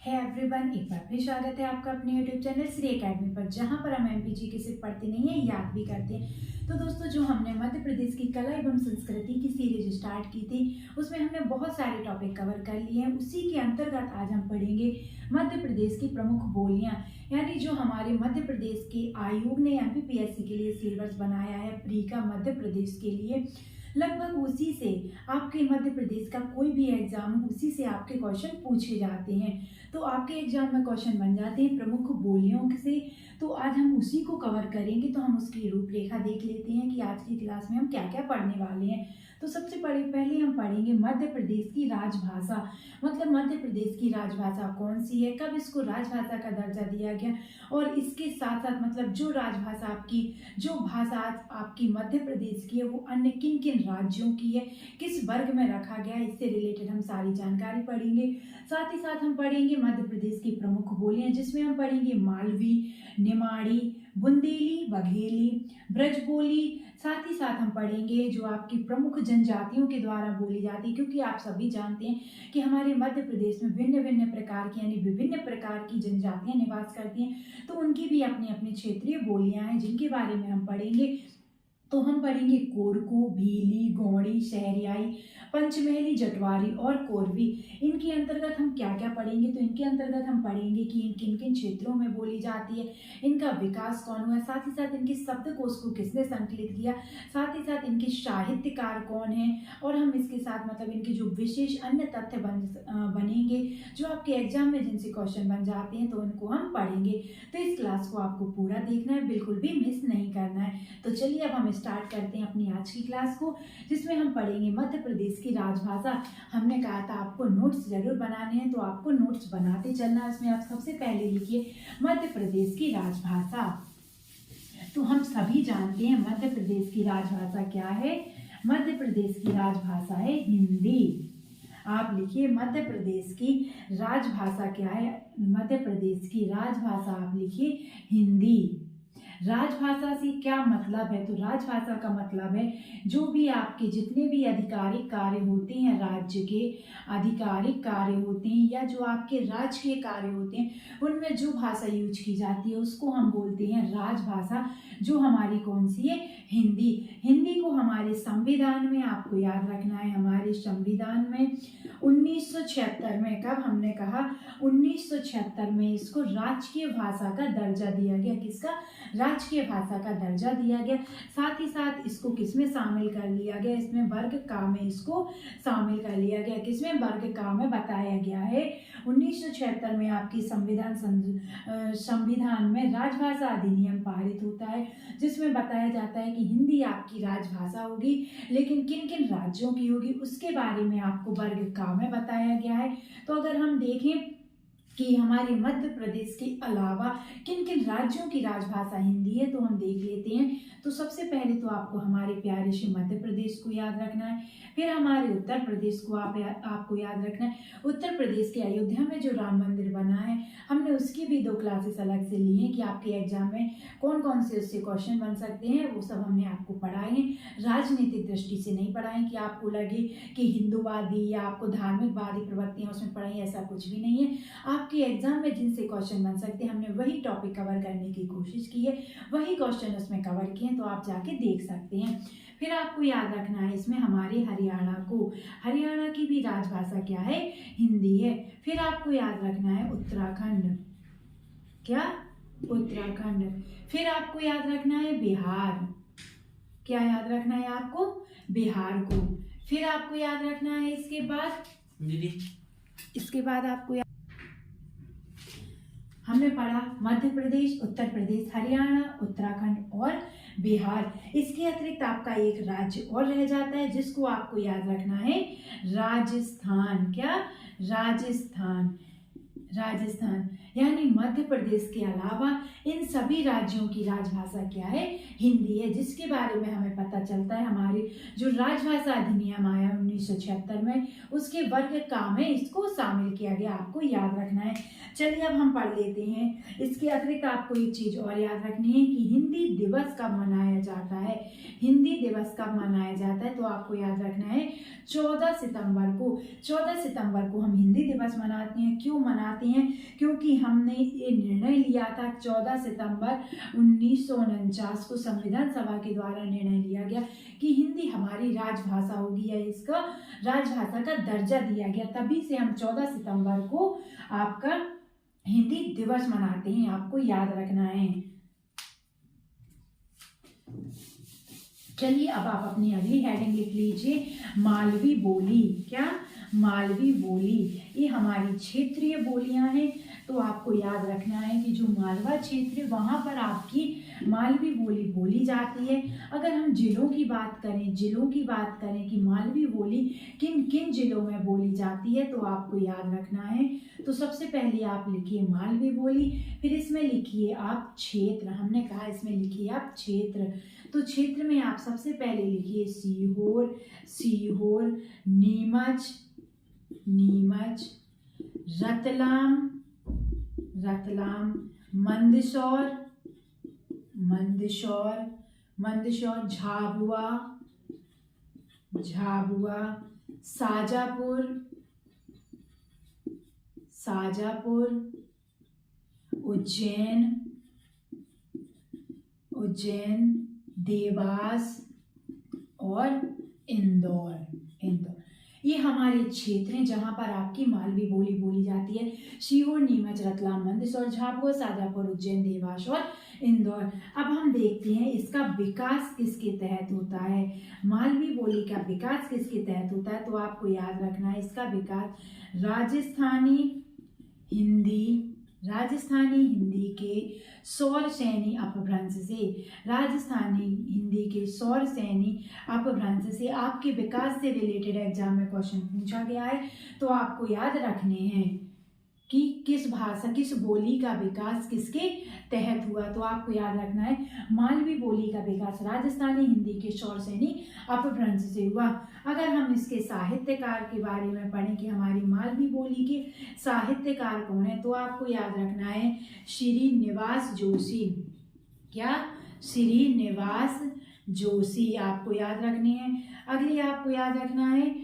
है एवरीवन, एक बार फिर स्वागत है आपका अपने यूट्यूब चैनल श्री एकेडमी पर, जहां पर हम एमपीजी की सिर्फ पढ़ते नहीं है, याद भी करते हैं। तो दोस्तों, जो हमने मध्य प्रदेश की कला एवं संस्कृति की सीरीज स्टार्ट की थी, उसमें हमने बहुत सारे टॉपिक कवर कर लिए हैं। उसी के अंतर्गत आज हम पढ़ेंगे मध्य प्रदेश की प्रमुख बोलियां, यानी जो हमारे मध्य प्रदेश के आयोग ने एमपीपीएससी के लिए सिलेबस बनाया है प्री का मध्य प्रदेश के लिए। लगभग उसी से आपके मध्य प्रदेश का कोई भी एग्जाम, उसी से आपके क्वेश्चन पूछे जाते हैं। तो आपके एग्जाम में क्वेश्चन बन जाते हैं प्रमुख बोलियों से। तो आज हम उसी को कवर करेंगे। तो हम उसकी रूपरेखा देख लेते हैं कि आज की क्लास में हम क्या क्या पढ़ने वाले हैं। तो सबसे पहले हम पढ़ेंगे मध्य प्रदेश की राजभाषा, मतलब मध्य प्रदेश की राजभाषा कौन सी है, कब इसको राजभाषा का दर्जा दिया गया, और इसके साथ साथ मतलब जो राजभाषा आपकी, जो भाषा आपकी मध्य प्रदेश की है, वो अन्य किन किन राज्यों की है, किस वर्ग में रखा गया है, इससे रिलेटेड हम सारी जानकारी पढ़ेंगे। साथ ही साथ हम पढ़ेंगे मध्य प्रदेश की प्रमुख बोलियां, जिसमें हम पढ़ेंगे मालवी, निमाड़ी, बुंदेली, बघेली, ब्रजबोली। साथ ही साथ हम पढ़ेंगे जो आपकी प्रमुख जनजातियों के द्वारा बोली जाती है, क्योंकि आप सभी जानते हैं कि हमारे मध्य प्रदेश में भिन्न भिन्न प्रकार की, यानी विभिन्न प्रकार की जनजातियां निवास करती हैं। तो उनकी भी अपनी अपनी क्षेत्रीय बोलियां हैं, जिनके बारे में हम पढ़ेंगे। तो हम पढ़ेंगे कोरकू, भीली, गौड़ी, शहरियाई, पंचमहली, जटवारी और कोरवी। इनके अंतर्गत हम क्या क्या पढ़ेंगे? तो इनके अंतर्गत हम पढ़ेंगे कि इन किन किन क्षेत्रों में बोली जाती है, इनका विकास कौन हुआ, साथ ही साथ इनके शब्दकोश को किसने संकलित किया, साथ ही साथ इनके साहित्यकार कौन है, और हम इसके साथ मतलब इनके जो विशेष अन्य तथ्य बनेंगे जो आपके एग्जाम में जिनसे क्वेश्चन बन जाते हैं, तो उनको हम पढ़ेंगे। तो इस क्लास को आपको पूरा देखना है, बिल्कुल भी मिस नहीं करना है। तो चलिए अब हम स्टार्ट करते हैं अपनी आज की क्लास को, जिसमें हम पढ़ेंगे मध्य प्रदेश की राजभाषा। हमने कहा था आपको नोट्स जरूर बनाने हैं, तो आपको नोट्स बनाते चलना। इसमें आप सबसे पहले लिखिए मध्य प्रदेश की राजभाषा। तो हम सभी जानते हैं मध्य प्रदेश की राजभाषा क्या है। मध्य प्रदेश की राजभाषा है हिंदी। आप लिखिए मध्य प्रदेश की राजभाषा क्या है। मध्य प्रदेश की राजभाषा आप लिखिए हिंदी। राजभाषा से क्या मतलब है? तो राजभाषा का मतलब है जो भी आपके जितने भी आधिकारिक कार्य होते हैं, राज्य के आधिकारिक कार्य होते हैं, या जो आपके राज्य के कार्य होते हैं, उनमें जो भाषा यूज की जाती है उसको हम बोलते हैं राजभाषा, जो हमारी कौन सी है? हिंदी। हिंदी को हमारे संविधान में, आपको याद रखना है, हमारे संविधान में 1976 में, कब हमने कहा 1976 में इसको राजकीय भाषा का दर्जा दिया गया। किसका? राजकीय भाषा का दर्जा दिया गया। साथ ही साथ इसको किसमें शामिल कर लिया गया? इसमें वर्ग का में इसको शामिल कर लिया गया। किसमें? वर्ग का में बताया गया है। 1976 में आपकी संविधान में राजभाषा अधिनियम पारित होता है, जिसमें बताया जाता है कि हिंदी आपकी राजभाषा होगी, लेकिन किन किन राज्यों की होगी उसके बारे में आपको वर्ग का में बताया गया है। तो अगर हम देखें कि हमारे मध्य प्रदेश के अलावा किन किन राज्यों की राजभाषा हिंदी है, तो हम देख लेते हैं। तो सबसे पहले तो आपको हमारे प्यारे से मध्य प्रदेश को याद रखना है, फिर हमारे उत्तर प्रदेश को आपको याद रखना है। उत्तर प्रदेश के अयोध्या में जो राम मंदिर बना है, हमने उसकी भी 2 क्लासेस अलग से ली हैं कि आपके एग्जाम में कौन कौन से उससे क्वेश्चन बन सकते हैं, वो सब हमने आपको पढ़ाए हैं। राजनीतिक दृष्टि से नहीं पढ़ाएं कि आपको लगे कि हिंदूवादी या आपको धार्मिकवादी प्रवृत्तियां उसमें पढ़ाई, ऐसा कुछ भी नहीं है। आपके एग्जाम में जिनसे क्वेश्चन बन सकते हैं, हमने वही टॉपिक कवर करने की कोशिश की है, वही क्वेश्चन उसमें कवर किए, तो आप जाके देख सकते हैं। फिर आपको याद रखना है इसमें हमारे हरियाणा की भी राजभाषा क्या है? हिंदी है। फिर आपको याद रखना है उत्तराखंड, क्या? उत्तराखंड। फिर आपको याद रखना है बिहार, क्या याद रखना है आपको? बिहार को। फिर आपको याद रखना है इसके बाद आपको हमने पढ़ा मध्य प्रदेश, उत्तर प्रदेश, हरियाणा, उत्तराखंड और बिहार। इसके अतिरिक्त आपका एक राज्य और रह जाता है, जिसको आपको याद रखना है राजस्थान। क्या? राजस्थान। यानी मध्य प्रदेश के अलावा इन सभी राज्यों की राजभाषा क्या है? हिंदी है, जिसके बारे में हमें पता चलता है हमारे जो राजभाषा अधिनियम आया 1976 में, उसके वर्ग का में इसको शामिल किया गया। आपको याद रखना है। चलिए अब हम पढ़ लेते हैं। इसके अतिरिक्त आपको एक चीज और याद रखनी है कि हिंदी दिवस कब मनाया जाता है। हिंदी दिवस कब मनाया जाता है? तो आपको याद रखना है 14 सितंबर को। 14 सितंबर को हम हिंदी दिवस मनाते हैं। क्यों मनाते मनाते हैं क्योंकि हमने ये निर्णय लिया था 14 सितंबर 1949 को संविधान सभा के द्वारा निर्णय लिया गया कि हिंदी हमारी राजभाषा होगी या इसका राजभाषा का दर्जा दिया गया। तभी से हम 14 सितंबर को आपका हिंदी दिवस मनाते हैं, आपको याद रखना है। चलिए अब आप अपनी अगली हेडिंग लिख लीजिए, मालवी बोली। क्या? मालवी बोली। ये हमारी क्षेत्रीय बोलियां हैं, तो आपको याद रखना है कि जो मालवा क्षेत्र वहाँ पर आपकी मालवी बोली बोली जाती है। अगर हम जिलों की बात करें कि मालवी बोली किन किन जिलों में बोली जाती है, तो आपको याद रखना है। तो सबसे पहले आप लिखिए मालवी बोली, फिर इसमें लिखिए आप क्षेत्र। हमने कहा इसमें लिखिए आप क्षेत्र। तो क्षेत्र में आप सबसे पहले लिखिए सीहोर, नीमच, रतलाम, मंदसौर, झाबुआ, शाजापुर, उज्जैन, देवास और इंदौर। ये हमारे क्षेत्र हैं जहाँ पर आपकी मालवी बोली बोली जाती है। सीहोर, नीमच, रतलाम, मंदसौर, झाबुआ, शाजापुर, उज्जैन, देवास और इंदौर। अब हम देखते हैं इसका विकास किसके तहत होता है। मालवी बोली का विकास किसके तहत होता है, तो आपको याद रखना है इसका विकास राजस्थानी हिंदी के सौर सैनी अपभ्रंश से आपके विकास से रिलेटेड एग्जाम में क्वेश्चन पूछा गया है। तो आपको याद रखने हैं कि किस बोली का विकास किसके तहत हुआ। तो आपको याद रखना है मालवी बोली का विकास राजस्थानी हिंदी के सौर सैनी अपभ्रंश से हुआ। अगर हम इसके साहित्यकार के बारे में पढ़ें कि हमारी मालवी बोली के साहित्यकार कौन है, तो आपको याद रखना है श्रीनिवास जोशी। क्या? श्रीनिवास जोशी आपको याद रखने हैं। अगली आपको याद रखना है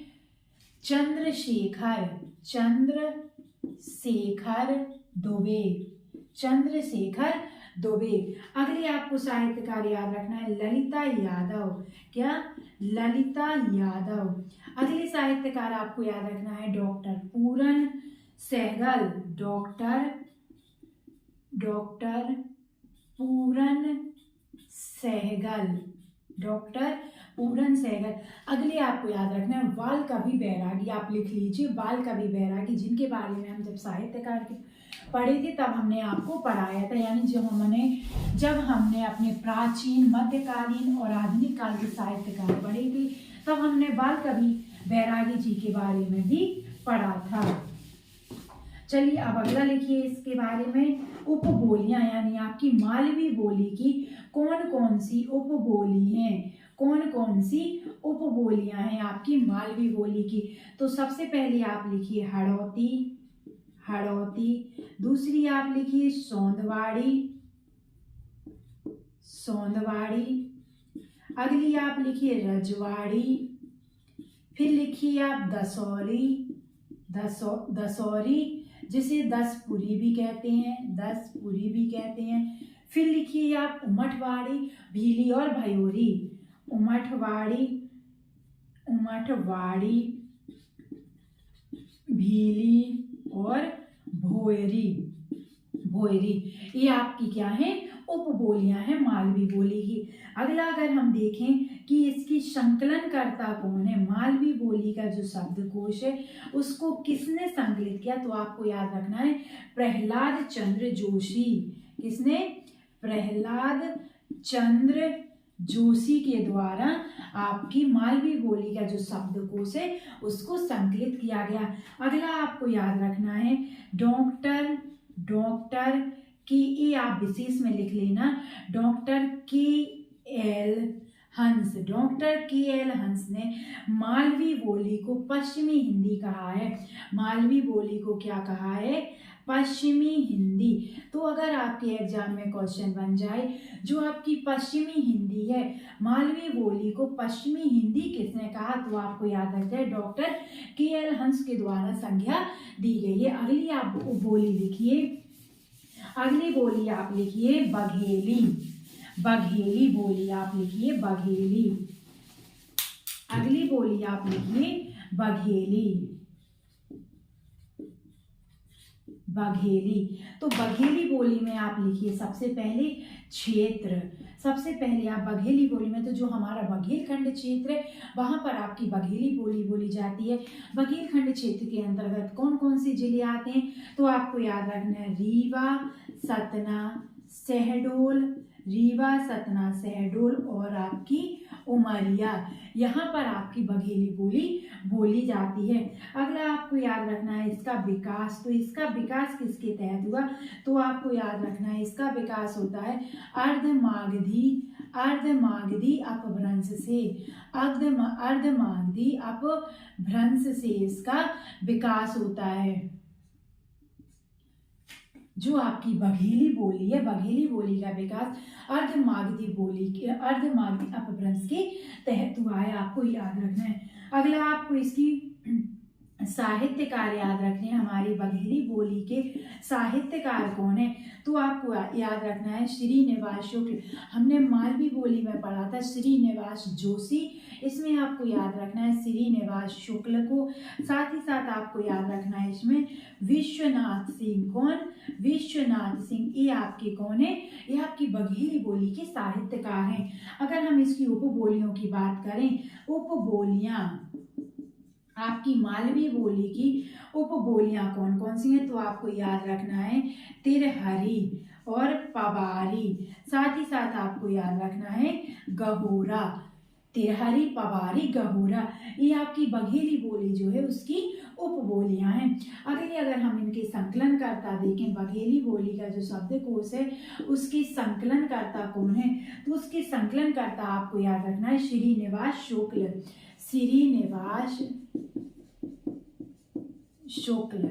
चंद्रशेखर दुबे। अगली आपको साहित्यकार याद रखना है ललिता यादव। क्या? ललिता यादव। अगली साहित्यकार आपको याद रखना है डॉक्टर पूरन सहगल। अगले आपको याद रखना है बाल कवि बैरागी। आप लिख लीजिए बाल कवि बैरागी, जिनके बारे में हम जब साहित्यकार के पढ़े थे तब हमने आपको पढ़ाया था। यानी जब हमने अपने प्राचीन, मध्यकालीन और आधुनिक काल के साहित्यकार पढ़े थे तब हमने बाल कवि बैरागी जी के बारे में भी पढ़ा था। चलिए अब अगला लिखिए इसके बारे में उपबोलियां, यानी आपकी मालवी बोली की कौन कौन सी उपबोलियां हैं आपकी मालवी बोली की। तो सबसे पहले आप लिखिए हड़ौती, दूसरी आप लिखिए सौंदवाड़ी, अगली आप लिखिए रजवाड़ी, फिर लिखिए आप दसौरी जिसे दसपुरी भी कहते हैं, फिर लिखिए आप उमठवाड़ी, भीली और भयोरी। उमठवाड़ी, भीली और भोयरी। ये आपकी क्या है? उपबोलियां हैं मालवी बोली की। अगला अगर हम देखें कि इसकी संकलनकर्ता कौन है, मालवी बोली का जो शब्दकोश है उसको किसने संकलित किया, तो आपको याद रखना है प्रहलाद चंद्र जोशी। किसने? प्रहलाद चंद्र जोशी के द्वारा आपकी मालवी बोली का जो शब्दकोश है उसको संकलित किया गया। अगला आपको याद रखना है डॉक्टर की, ये आप विशेष में लिख लेना, डॉक्टर के.एल. हंस ने मालवी बोली को पश्चिमी हिंदी कहा है। मालवी बोली को क्या कहा है? पश्चिमी हिंदी। तो अगर आपके एग्जाम में क्वेश्चन बन जाए जो आपकी पश्चिमी हिंदी है, मालवी बोली को पश्चिमी हिंदी किसने कहा, तो आपको याद रखना है डॉक्टर KL हंस के द्वारा संज्ञा दी गई है। अगली आप बोली लिखिए, अगली बोली आप लिखिए बघेली। बघेली बोली आप लिखिए बघेली। अगली बोली आप लिखिए बघेली। बघेली। तो बघेली बोली में आप लिखिए सबसे पहले क्षेत्र। सबसे पहले आप बघेली बोली में, तो जो हमारा बघेलखंड क्षेत्र है वहां पर आपकी बघेली बोली बोली जाती है। बघेलखंड क्षेत्र के अंतर्गत कौन कौन से जिले आते हैं, तो आपको याद रखना है रीवा, सतना, शहडोल, रीवा, सतना, शहडोल और आपकी उमरिया, यहाँ पर आपकी बघेली बोली बोली जाती है। अगला आपको याद रखना है इसका विकास। तो इसका विकास किसके तहत हुआ, तो आपको याद रखना है इसका विकास होता है अर्धमागधी अपभ्रंश से। अर्धमागधी अपभ्रंश से इसका विकास होता है। जो आपकी बघेली बोली है, बघेली बोली का विकास अर्धमागधी अपभ्रंश के तहत हुआ है, आपको याद रखना है। अगला आपको इसकी साहित्यकार याद रखने हैं। हमारी बघेली बोली के साहित्यकार कौन है, तो आपको याद रखना है श्रीनिवास शुक्ल। हमने मालवी बोली में पढ़ा था श्रीनिवास जोशी, इसमें आपको याद रखना है श्रीनिवास शुक्ल को। साथ ही साथ आपको याद रखना है इसमें विश्वनाथ सिंह। कौन, विश्वनाथ सिंह। ये आपके कौन है, ये आपकी बघेली बोली के साहित्यकार हैं। अगर हम इसकी उपबोलियों की बात करें, उपबोलियां आपकी मालवी बोली की उपबोलियां कौन कौन सी हैं, तो आपको याद रखना है तिरहरी और पवारी। साथ ही साथ आपको याद रखना है गहोरा। तिरहरी, पवारी, गहोरा, ये आपकी बघेली बोली जो है उसकी उपबोलियां हैं। अगर हम इनके संकलनकर्ता देखें, बघेली बोली का जो शब्दकोश है उसके संकलनकर्ता कौन है, तो उसके संकलनकर्ता आपको याद रखना है श्रीनिवास शुक्ल। श्रीनिवास शुक्ल,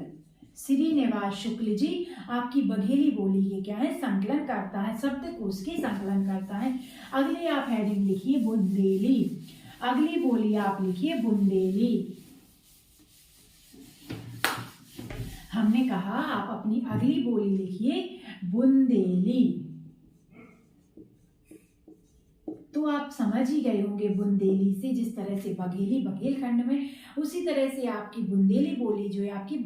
श्रीनिवास शुक्ल जी आपकी बघेली बोली के क्या है, संकलन करता है, शब्दकोश के संकलन करता है। अगली आप हेडिंग लिखिए बुंदेली। अगली बोली आप लिखिए बुंदेली। हमने कहा आप अपनी अगली बोली लिखिए बुंदेली। तो आप समझ ही गए होंगे बुंदेली से, जिस तरह से बघेली बघेलखंड में, उसी तरह से आपकी बुंदेली बोली जो है आपकी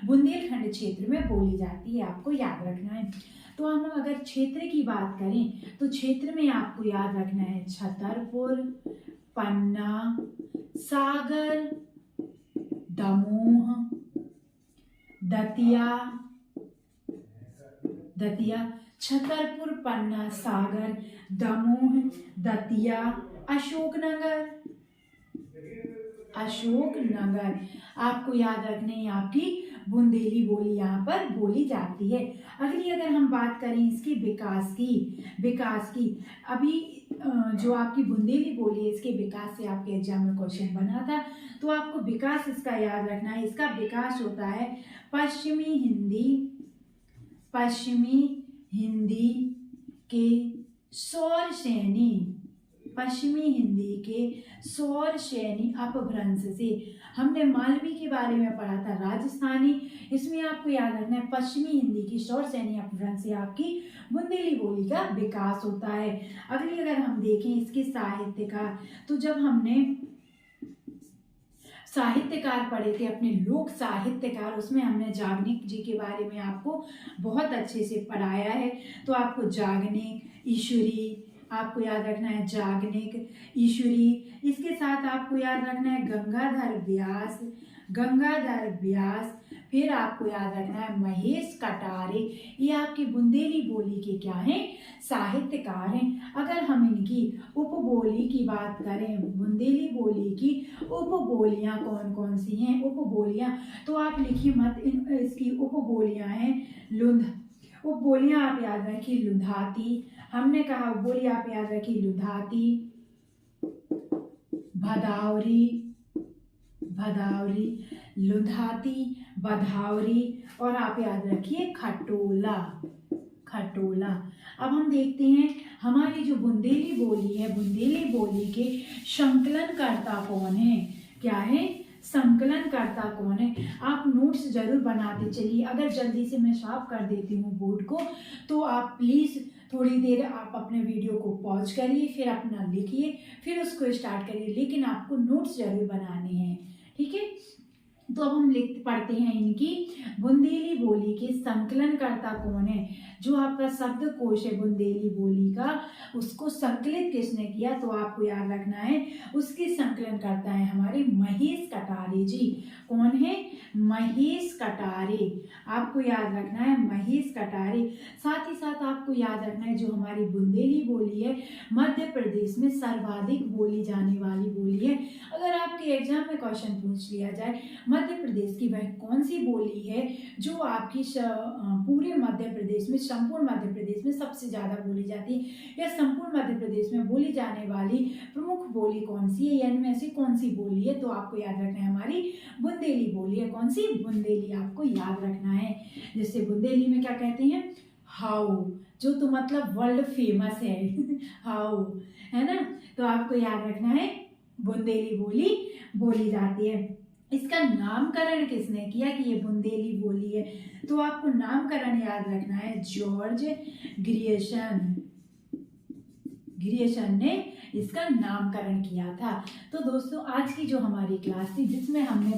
बुंदेलखंड क्षेत्र में बोली जाती है, आपको याद रखना है। तो हम लोग अगर क्षेत्र की बात करें तो क्षेत्र में आपको याद रखना है छतरपुर, पन्ना, सागर, दमोह, दतिया, छतरपुर, पन्ना, सागर, दमोह, दतिया, अशोकनगर आपको याद रखने हैं आपकी बुंदेली बोली यहाँ पर बोली जाती है। अगर हम बात करें इसके विकास की अभी जो आपकी बुंदेली बोली है इसके विकास से आपके एग्जाम में क्वेश्चन बना था, तो आपको विकास इसका याद रखना है। इसका विकास होता है पश्चिमी हिंदी के सौर श्रेणी अपभ्रंश से। हमने मालवी के बारे में पढ़ा था राजस्थानी, इसमें आपको याद रखना है पश्चिमी हिंदी की सौर श्रेणी अपभ्रंश से आपकी बुंदेली बोली का विकास होता है। अगर हम देखें इसके साहित्यकार, तो जब हमने साहित्यकार पढ़े थे अपने लोक साहित्यकार, उसमें हमने जागनिक जी के बारे में आपको बहुत अच्छे से पढ़ाया है। तो आपको जागनिक, ईश्वरी आपको याद रखना है, जागनिक, ईश्वरी। इसके साथ आपको याद रखना है गंगाधर व्यास, फिर आपको याद रखना है महेश कटारे। ये आपकी बुंदेली बोली के क्या हैं, साहित्यकार हैं। अगर हम इनकी उपबोली की बात करें, बुंदेली बोली की उपबोलियां कौन कौन सी हैं, उपबोलियां तो आप लिखिए मत, इसकी उपबोलियां हैं उपबोलियां आप याद रखिए लुधाती। हमने कहा उपबोली आप याद रखिए लुधाती, भदावरी, भदावरी, लुधाती, बधावरी और आप याद रखिए खटोला, खटोला। अब हम देखते हैं हमारी जो बुंदेली बोली है, बुंदेली बोली के संकलनकर्ता कौन है? क्या है? संकलनकर्ता कौन है? आप नोट्स जरूर बनाते चलिए। अगर जल्दी से मैं साफ कर देती हूँ बोर्ड को, तो आप प्लीज़ थोड़ी देर आप अपने वीडियो को पॉज करिए, फिर अपना लिखिए, फिर उसको स्टार्ट करिए, लेकिन आपको नोट्स जरूर बनाने हैं, ठीक है? तो अब हम पढ़ते हैं इनकी बुंदेली बोली के संकलनकर्ता कौन है। जो आपका शब्दकोश है बुंदेली बोली का, उसको संकलित किसने किया? तो आपको याद रखना है उसके संकलनकर्ता है हमारे महेश कटारे जी। कौन है? महेश कटारे। आपको याद रखना है महेश कटारे। साथ ही साथ आपको याद रखना है जो हमारी बुंदेली बोली है मध्य प्रदेश में सर्वाधिक बोली जाने वाली बोली है। अगर आपके एग्जाम में क्वेश्चन पूछ लिया जाए मध्य प्रदेश की वह कौन सी बोली है जो आपकी पूरे मध्य प्रदेश में, संपूर्ण मध्य प्रदेश में सबसे ज्यादा बोली जाती है, या संपूर्ण मध्य प्रदेश में बोली जाने वाली प्रमुख बोली कौन सी है, या इनमें से कौन सी बोली है? तो आपको याद रखना है हमारी बुंदेली बोली है। कौन सी? बुंदेली आपको याद रखना है। जैसे बुंदेली में क्या कहते हैं? हाउ, जो तो मतलब वर्ल्ड फेमस है हाउ, है ना? तो आपको याद रखना है बुंदेली बोली बोली जाती है। इसका नामकरण किसने किया कि ये बुंदेली बोली है? तो आपको नामकरण याद रखना है जॉर्ज ग्रियर्सन। ग्रियर्सन ने इसका नामकरण किया था। तो दोस्तों आज की जो हमारी क्लास थी जिसमें हमने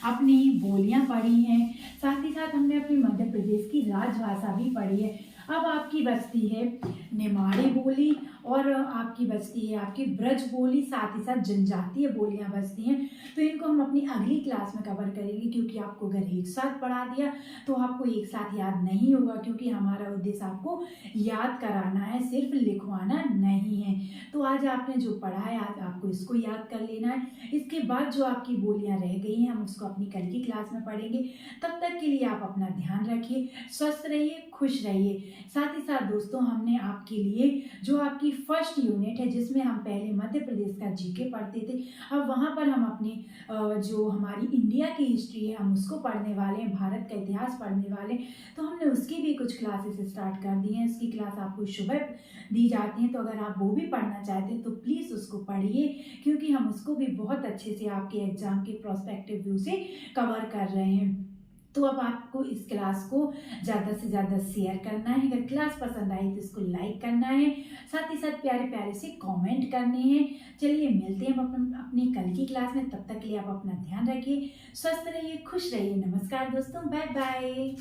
अपनी बोलियां पढ़ी हैं, साथ ही साथ हमने अपनी मध्य प्रदेश की राजभाषा भी पढ़ी है। अब आपकी बचती है नेमाड़ी बोली और आपकी बचती है आपकी ब्रज बोली, साथ ही साथ जनजातीय बोलियां बचती हैं। तो इनको हम अपनी अगली क्लास में कवर करेंगे, क्योंकि आपको अगर एक साथ पढ़ा दिया तो आपको एक साथ याद नहीं होगा, क्योंकि हमारा उद्देश्य आपको याद कराना है, सिर्फ लिखवाना नहीं है। तो आज आपने जो पढ़ा है आज आपको इसको याद कर लेना है। इसके बाद जो आपकी बोलियां रह गई हैं हम उसको अपनी कल की क्लास में पढ़ेंगे। तब तक के लिए आप अपना ध्यान रखिए, स्वस्थ रहिए, खुश रहिए। साथ ही साथ दोस्तों हमने आपके लिए जो आपकी फर्स्ट यूनिट है जिसमें हम पहले मध्य प्रदेश का जीके पढ़ते थे, अब वहाँ पर हम अपनी जो हमारी इंडिया की हिस्ट्री है हम उसको पढ़ने वाले हैं, भारत का इतिहास पढ़ने वाले हैं। तो हमने उसकी भी कुछ क्लासेस स्टार्ट कर दी हैं। इसकी क्लास आपको सुबह दी जाती है, तो अगर आप वो भी पढ़ना चाहते हैं तो प्लीज़ उसको पढ़िए, क्योंकि हम उसको भी बहुत अच्छे से आपके एग्जाम के प्रोस्पेक्टिव व्यू से कवर कर रहे हैं। तो अब आपको इस क्लास को ज़्यादा से ज़्यादा शेयर करना है। अगर क्लास पसंद आई तो इसको लाइक करना है, साथ ही साथ प्यारे प्यारे से कमेंट करने हैं। चलिए मिलते हैं हम अपनी कल की क्लास में। तब तक के लिए आप अपना ध्यान रखिए, स्वस्थ रहिए, खुश रहिए। नमस्कार दोस्तों, बाय बाय।